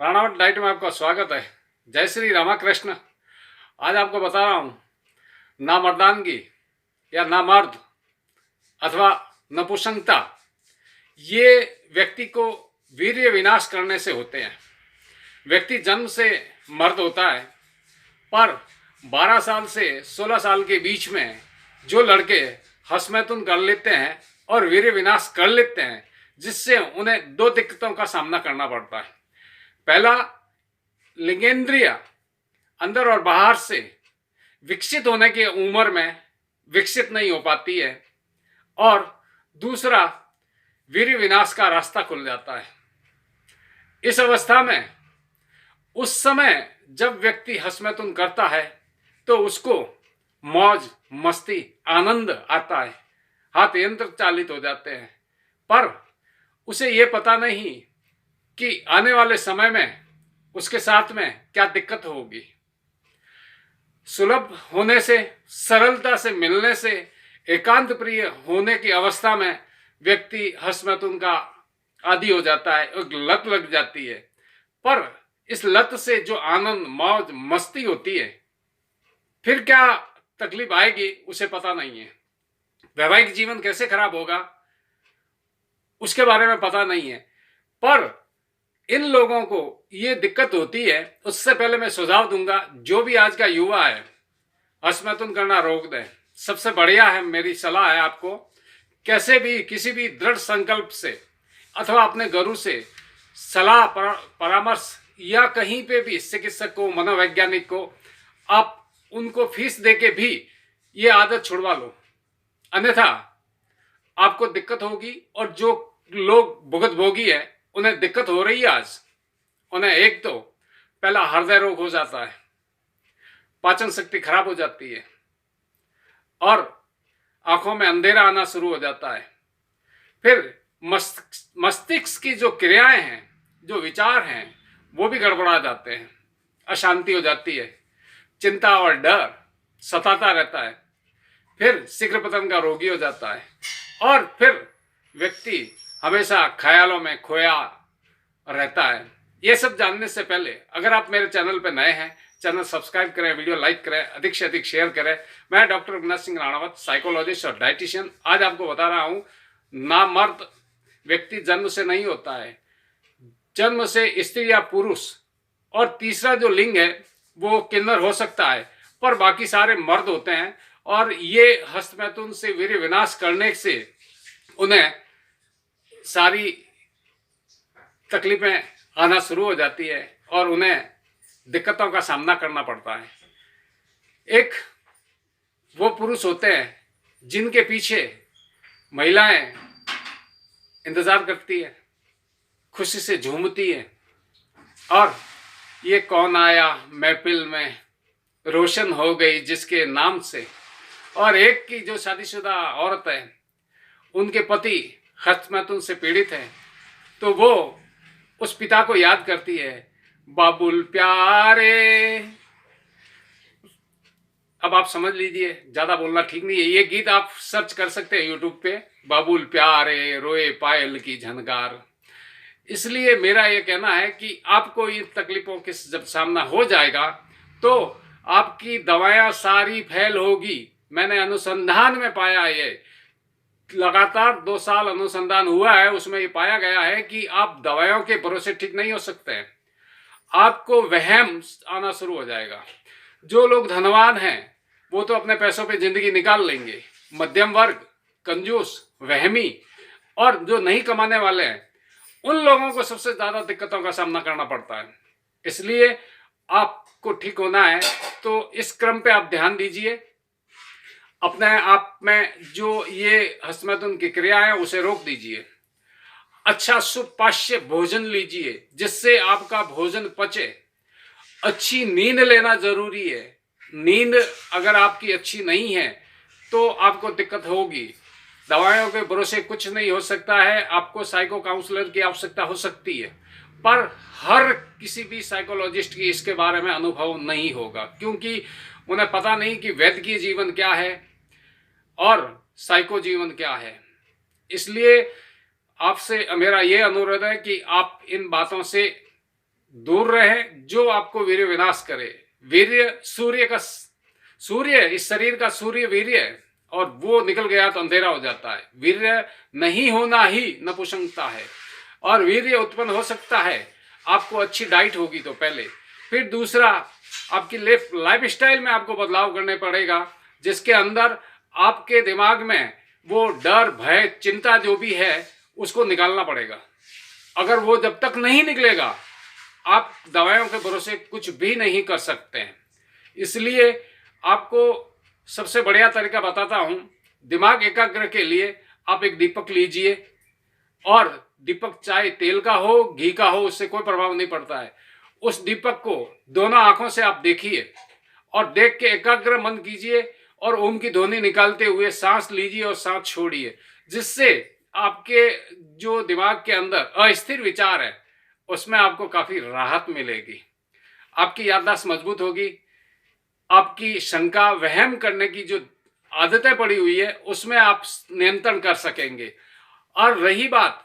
प्राणावट diet में आपका स्वागत है। जय श्री रामाकृष्ण। आज आपको बता रहा हूँ नामर्दानगी या नामर्द अथवा नपुंसकता ये व्यक्ति को वीर्य विनाश करने से होते हैं। व्यक्ति जन्म से मर्द होता है, पर 12 साल से 16 साल के बीच में जो लड़के हस्तमैथुन कर लेते हैं और वीर्य विनाश कर लेते हैं, जिससे उन्हें दो दिक्कतों का सामना करना पड़ता है। पहला, लिंगेंद्रिय अंदर और बाहर से विकसित होने की उम्र में विकसित नहीं हो पाती है, और दूसरा, वीर्य विनाश का रास्ता खुल जाता है। इस अवस्था में उस समय जब व्यक्ति हस्तमैथुन करता है तो उसको मौज मस्ती आनंद आता है, हाथ यंत्र चालित हो जाते हैं, पर उसे ये पता नहीं कि आने वाले समय में उसके साथ में क्या दिक्कत होगी। सुलभ होने से, सरलता से मिलने से, एकांत प्रिय होने की अवस्था में व्यक्ति हस्तमैथुन का आदी हो जाता है, एक लत लग जाती है। पर इस लत से जो आनंद मौज मस्ती होती है, फिर क्या तकलीफ आएगी उसे पता नहीं है। वैवाहिक जीवन कैसे खराब होगा उसके बारे में पता नहीं है। पर इन लोगों को ये दिक्कत होती है। उससे पहले मैं सुझाव दूंगा, जो भी आज का युवा है हस्तमैथुन करना रोक दें। सबसे बढ़िया है, मेरी सलाह है आपको, कैसे भी किसी भी दृढ़ संकल्प से अथवा अपने गुरु से सलाह परामर्श या कहीं पे भी चिकित्सक को, मनोवैज्ञानिक को, आप उनको फीस देके भी ये आदत छुड़वा लो, अन्यथा आपको दिक्कत होगी। और जो लोग भुगत भोगी है उन्हें दिक्कत हो रही है आज। उन्हें एक तो पहला हृदय रोग हो जाता है, पाचन शक्ति खराब हो जाती है, और आंखों में अंधेरा आना शुरू हो जाता है। फिर मस्तिष्क की जो क्रियाएं हैं, जो विचार हैं, वो भी गड़बड़ा जाते हैं, अशांति हो जाती है, चिंता और डर सताता रहता है। फिर शीघ्र पतन का रोगी हो जाता है, और फिर व्यक्ति हमेशा ख्यालों में खोया रहता है। ये सब जानने से पहले अगर आप मेरे चैनल पर नए हैं, चैनल सब्सक्राइब करें, वीडियो लाइक करें, अधिक से अधिक शेयर करें। मैं डॉक्टर अविनाश सिंह राणावत, साइकोलॉजिस्ट और डाइटिशियन, आज आपको बता रहा हूँ नामर्द व्यक्ति जन्म से नहीं होता है, जन्म से स्त्री या पुरुष, और तीसरा जो लिंग है वो किन्नर हो सकता है, पर बाकी सारे मर्द होते हैं। और ये हस्तमैथुन से वीर्य विनाश करने से उन्हें सारी तकलीफें आना शुरू हो जाती है और उन्हें दिक्कतों का सामना करना पड़ता है। एक वो पुरुष होते हैं जिनके पीछे महिलाएं इंतजार करती है, खुशी से झूमती है, और ये कौन आया महफिल में, रोशन हो गई जिसके नाम से। और एक की जो शादीशुदा औरत है, उनके पति हस्तमैथुन से पीड़ित है, तो वो उस पिता को याद करती है, बाबुल प्यारे। अब आप समझ लीजिए, ज्यादा बोलना ठीक नहीं है। ये गीत आप सर्च कर सकते हैं यूट्यूब पे, बाबुल प्यारे रोए पायल की झनकार। इसलिए मेरा ये कहना है कि आपको इन तकलीफों के जब सामना हो जाएगा तो आपकी दवाएं सारी फेल होगी। मैंने अनुसंधान में पाया, ये लगातार 2 साल अनुसंधान हुआ है, उसमें ये पाया गया है कि आप दवाइयों के भरोसे ठीक नहीं हो सकते हैं। आपको वहम आना शुरू हो जाएगा। जो लोग धनवान हैं वो तो अपने पैसों पे जिंदगी निकाल लेंगे, मध्यम वर्ग, कंजूस, वहमी, और जो नहीं कमाने वाले हैं, उन लोगों को सबसे ज्यादा दिक्कतों का सामना करना पड़ता है। इसलिए आपको ठीक होना है तो इस क्रम पे आप ध्यान दीजिए। अपने आप में जो ये हस्तमैथुन की क्रिया है उसे रोक दीजिए। अच्छा सुपाच्य भोजन लीजिए जिससे आपका भोजन पचे। अच्छी नींद लेना जरूरी है। नींद अगर आपकी अच्छी नहीं है तो आपको दिक्कत होगी। दवाइयों के भरोसे कुछ नहीं हो सकता है। आपको साइको काउंसलर की आवश्यकता हो सकती है, पर हर किसी भी साइकोलॉजिस्ट की इसके बारे में अनुभव नहीं होगा, क्योंकि उन्हें पता नहीं कि वैद्यकीय जीवन क्या है और साइको जीवन क्या है। इसलिए आपसे मेरा ये अनुरोध है कि आप इन बातों से दूर रहे जो आपको वीर्य विनाश करे। वीर्य सूर्य इस शरीर का सूर्य वीर्य है, और वो निकल गया तो अंधेरा हो जाता है। वीर्य नहीं होना ही नपुंसकता है, और वीर्य उत्पन्न हो सकता है आपको अच्छी डाइट होगी तो पहले। फिर दूसरा, आपकी लाइफ स्टाइल में आपको बदलाव करने पड़ेगा, जिसके अंदर आपके दिमाग में वो डर, भय, चिंता जो भी है उसको निकालना पड़ेगा। अगर वो जब तक नहीं निकलेगा, आप दवाइयों के भरोसे कुछ भी नहीं कर सकते हैं। इसलिए आपको सबसे बढ़िया तरीका बताता हूं। दिमाग एकाग्र के लिए आप एक दीपक लीजिए, और दीपक चाहे तेल का हो, घी का हो, उससे कोई प्रभाव नहीं पड़ता है। उस दीपक को दोनों आंखों से आप देखिए, और देख के एकाग्र मन कीजिए, और ओम की ध्वनि निकालते हुए सांस लीजिए और सांस छोड़िए, जिससे आपके जो दिमाग के अंदर अस्थिर विचार है उसमें आपको काफी राहत मिलेगी। आपकी याददाश्त मजबूत होगी। आपकी शंका, वहम करने की जो आदतें पड़ी हुई है उसमें आप नियंत्रण कर सकेंगे। और रही बात,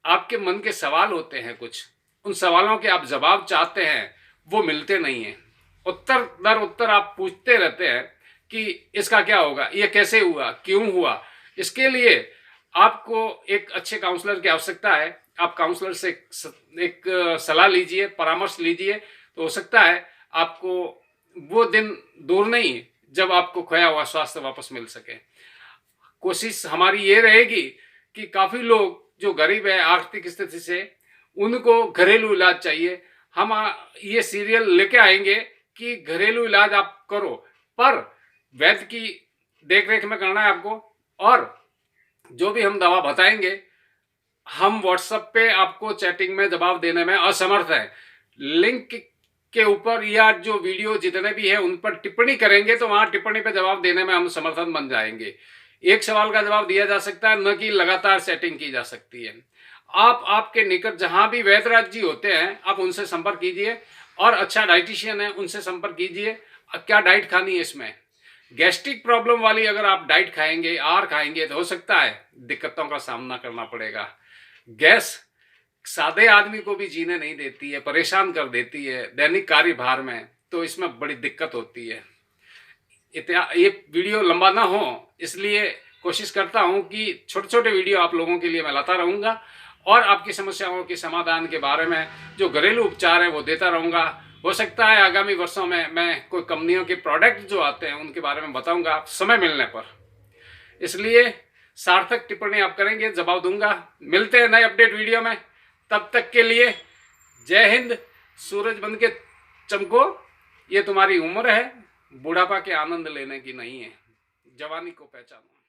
आपके मन के सवाल होते हैं कुछ, उन सवालों के आप जवाब चाहते हैं, वो मिलते नहीं हैं। उत्तर दर उत्तर आप पूछते रहते हैं कि इसका क्या होगा, ये कैसे हुआ, क्यों हुआ। इसके लिए आपको एक अच्छे काउंसलर की आवश्यकता है। आप काउंसलर से एक सलाह लीजिए, परामर्श लीजिए, तो हो सकता है आपको वो दिन दूर नहीं जब आपको खोया हुआ स्वास्थ्य वापस मिल सके। कोशिश हमारी ये रहेगी कि काफी लोग जो गरीब है आर्थिक स्थिति से, उनको घरेलू इलाज चाहिए। हम ये सीरियल लेके आएंगे कि घरेलू इलाज आप करो, पर वैद्य की देखरेख में करना है आपको। और जो भी हम दवा बताएंगे, हम व्हाट्सएप पे आपको चैटिंग में जवाब देने में असमर्थ है। लिंक के ऊपर या जो वीडियो जितने भी है उन पर टिप्पणी करेंगे, तो वहां टिप्पणी पे जवाब देने में हम समर्थन बन जाएंगे। एक सवाल का जवाब दिया जा सकता है, न कि लगातार सेटिंग की जा सकती है। आप आपके निकट जहां भी वैद्यराज जी होते हैं, आप उनसे संपर्क कीजिए, और अच्छा डाइटिशियन है उनसे संपर्क कीजिए। क्या डाइट खानी है इसमें, गैस्ट्रिक प्रॉब्लम वाली अगर आप डाइट खाएंगे, आहार खाएंगे, तो हो सकता है दिक्कतों का सामना करना पड़ेगा। गैस सादे आदमी को भी जीने नहीं देती है, परेशान कर देती है दैनिक कार्यभार में, तो इसमें बड़ी दिक्कत होती है। ये वीडियो लंबा ना हो, इसलिए कोशिश करता हूं कि छोटे छोटे वीडियो आप लोगों के लिए मैं लाता रहूंगा, और आपकी समस्याओं के समाधान के बारे में जो घरेलू उपचार है वो देता रहूंगा। हो सकता है आगामी वर्षों में मैं कोई कंपनियों के प्रोडक्ट जो आते हैं उनके बारे में बताऊंगा समय मिलने पर। इसलिए सार्थक टिप्पणी आप करेंगे, जवाब दूंगा। मिलते हैं नए अपडेट वीडियो में, तब तक के लिए जय हिंद। सूरज बन के चमको, ये तुम्हारी उम्र है, बुढ़ापा के आनंद लेने की नहीं है, जवानी को पहचानो।